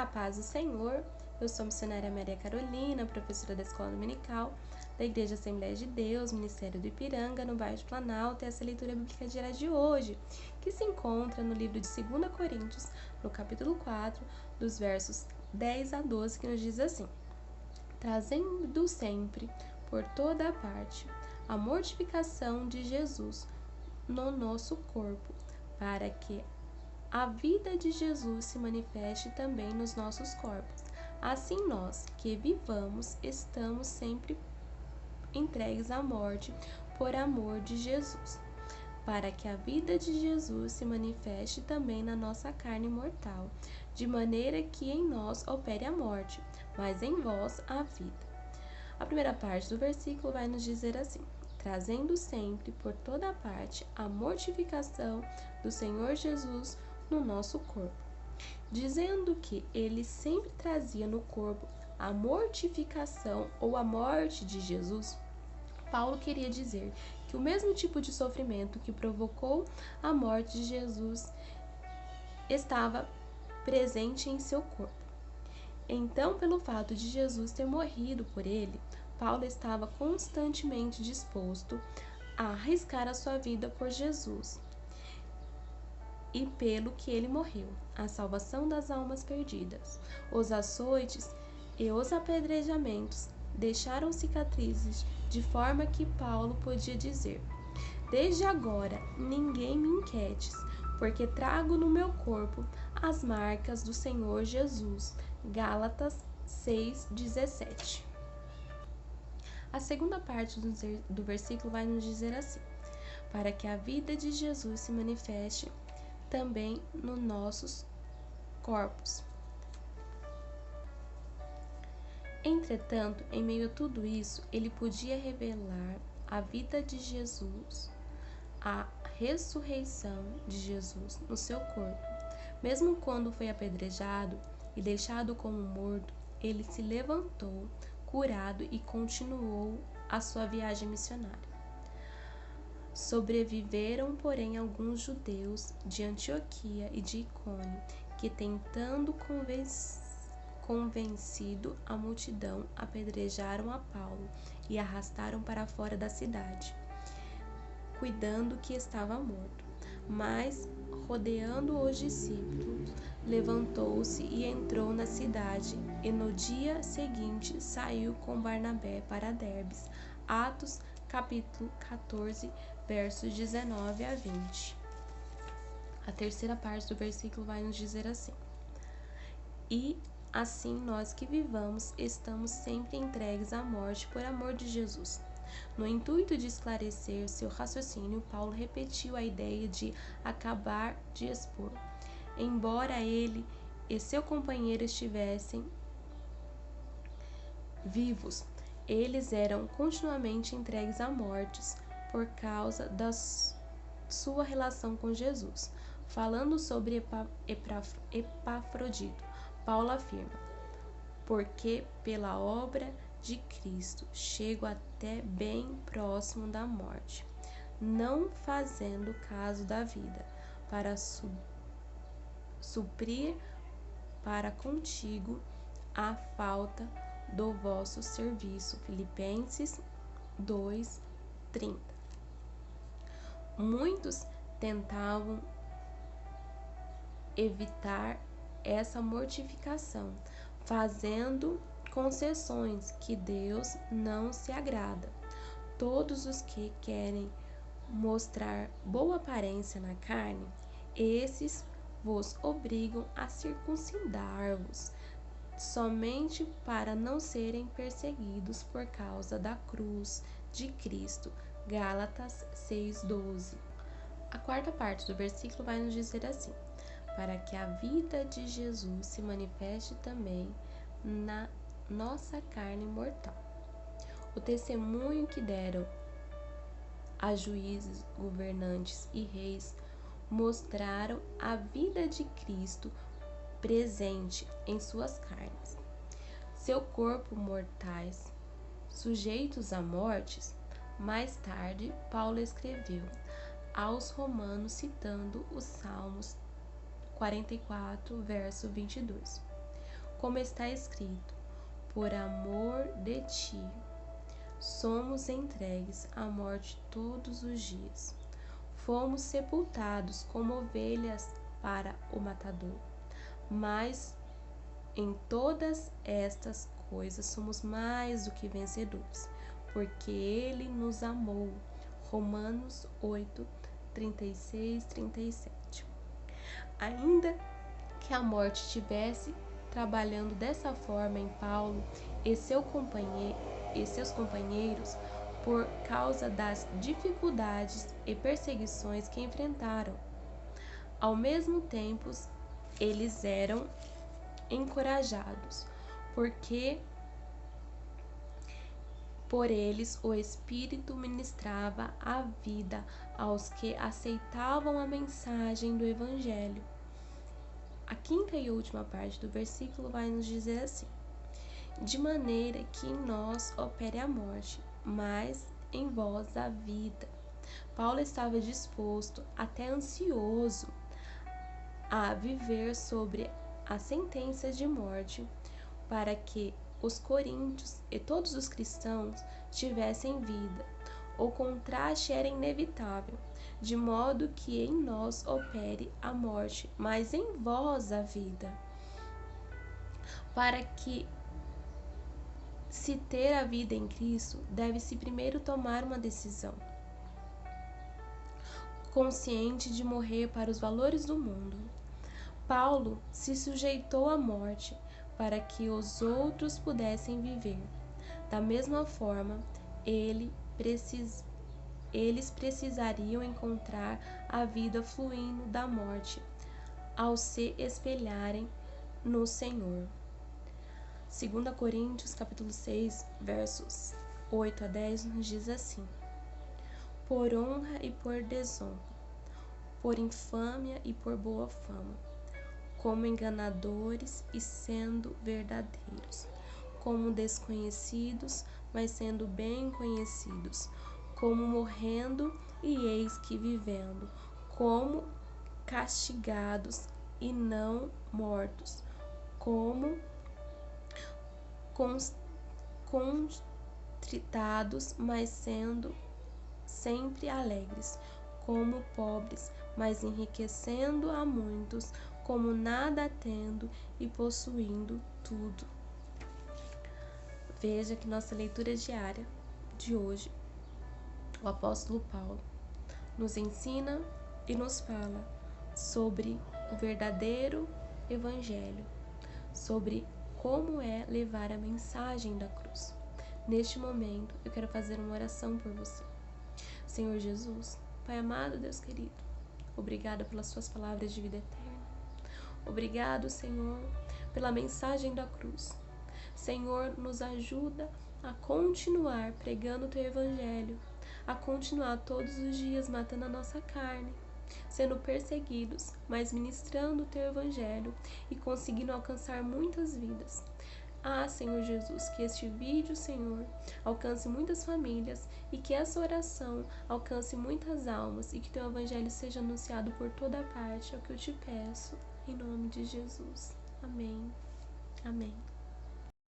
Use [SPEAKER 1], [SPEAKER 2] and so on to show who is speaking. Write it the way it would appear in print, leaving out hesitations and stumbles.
[SPEAKER 1] A paz do Senhor, eu sou a missionária Maria Carolina, professora da Escola Dominical da Igreja Assembleia de Deus, Ministério do Ipiranga, no bairro de Planalto, e essa leitura bíblica diária de hoje, que se encontra no livro de 2 Coríntios, no capítulo 4, dos versos 10 a 12, que nos diz assim: trazendo sempre, por toda a parte, a mortificação de Jesus no nosso corpo, para que a vida de Jesus se manifeste também nos nossos corpos. Assim nós, que vivamos, estamos sempre entregues à morte por amor de Jesus, para que a vida de Jesus se manifeste também na nossa carne mortal, de maneira que em nós opere a morte, mas em vós a vida. A primeira parte do versículo vai nos dizer assim: trazendo sempre por toda a parte a mortificação do Senhor Jesus no nosso corpo. Dizendo que ele sempre trazia no corpo a mortificação ou a morte de Jesus, Paulo queria dizer que o mesmo tipo de sofrimento que provocou a morte de Jesus estava presente em seu corpo. Então, pelo fato de Jesus ter morrido por ele, Paulo estava constantemente disposto a arriscar a sua vida por Jesus e pelo que ele morreu, a salvação das almas perdidas. Os açoites e os apedrejamentos deixaram cicatrizes, de forma que Paulo podia dizer: desde agora ninguém me inquietes, porque trago no meu corpo as marcas do Senhor Jesus. Gálatas 6:17. A segunda parte do versículo vai nos dizer assim: para que a vida de Jesus se manifeste também nos nossos corpos. Entretanto, em meio a tudo isso, ele podia revelar a vida de Jesus, a ressurreição de Jesus no seu corpo. Mesmo quando foi apedrejado e deixado como morto, ele se levantou, curado, e continuou a sua viagem missionária. Sobreviveram, porém, alguns judeus de Antioquia e de Icônio, que, tentando convencido a multidão, apedrejaram a Paulo e arrastaram para fora da cidade, cuidando que estava morto. Mas, rodeando os discípulos, levantou-se e entrou na cidade, e no dia seguinte saiu com Barnabé para Derbes. Atos capítulo 14, versos 19 a 20. A terceira parte do versículo vai nos dizer assim: e assim nós que vivamos estamos sempre entregues à morte por amor de Jesus. No intuito de esclarecer seu raciocínio, Paulo repetiu a ideia de acabar de expor. Embora ele e seu companheiro estivessem vivos, eles eram continuamente entregues à mortes por causa da sua relação com Jesus. Falando sobre Epafrodito, Paulo afirma: porque pela obra de Cristo chego até bem próximo da morte, não fazendo caso da vida, para suprir para contigo a falta do vosso serviço. Filipenses 2:30. Muitos tentavam evitar essa mortificação, fazendo concessões que Deus não se agrada. Todos os que querem mostrar boa aparência na carne, esses vos obrigam a circuncidar-vos, somente para não serem perseguidos por causa da cruz de Cristo. Gálatas 6:12. A quarta parte do versículo vai nos dizer assim: para que a vida de Jesus se manifeste também na nossa carne mortal. O testemunho que deram a juízes, governantes e reis mostraram a vida de Cristo presente em suas carnes. Seu corpo mortais, sujeitos à morte. Mais tarde, Paulo escreveu aos Romanos, citando os Salmos 44, verso 22. como está escrito: por amor de ti, somos entregues à morte todos os dias. Fomos sepultados como ovelhas para o matador. Mas em todas estas coisas somos mais do que vencedores, porque Ele nos amou. Romanos 8, 36, 37. Ainda que a morte estivesse trabalhando dessa forma em Paulo e seus companheiros, por causa das dificuldades e perseguições que enfrentaram, ao mesmo tempo eles eram encorajados, porque por eles o Espírito ministrava a vida aos que aceitavam a mensagem do Evangelho. A quinta e última parte do versículo vai nos dizer assim: de maneira que em nós opere a morte, mas em vós a vida. Paulo estava disposto, até ansioso, a viver sobre a sentença de morte, para que os coríntios e todos os cristãos tivessem vida. O contraste era inevitável, de modo que em nós opere a morte, mas em vós a vida. Para que se ter a vida em Cristo, deve-se primeiro tomar uma decisão, consciente de morrer para os valores do mundo. Paulo se sujeitou à morte para que os outros pudessem viver. Da mesma forma, eles precisariam encontrar a vida fluindo da morte ao se espelharem no Senhor. 2 Coríntios capítulo 6, versos 8 a 10 nos diz assim: por honra e por desonra, por infâmia e por boa fama, como enganadores e sendo verdadeiros, como desconhecidos, mas sendo bem conhecidos, como morrendo e eis que vivendo, como castigados e não mortos, como contritados, mas sendo sempre alegres, como pobres, mas enriquecendo a muitos, como nada tendo e possuindo tudo. Veja que nossa leitura diária de hoje, o apóstolo Paulo nos ensina e nos fala sobre o verdadeiro evangelho, sobre como é levar a mensagem da cruz. Neste momento, eu quero fazer uma oração por você. Senhor Jesus, Pai amado, Deus querido, obrigada pelas suas palavras de vida eterna. Obrigado, Senhor, pela mensagem da cruz. Senhor, nos ajuda a continuar pregando o Teu Evangelho, a continuar todos os dias matando a nossa carne, sendo perseguidos, mas ministrando o Teu Evangelho e conseguindo alcançar muitas vidas. Ah, Senhor Jesus, que este vídeo, Senhor, alcance muitas famílias e que essa oração alcance muitas almas e que Teu Evangelho seja anunciado por toda parte. É o que eu te peço, em nome de Jesus. Amém. Amém.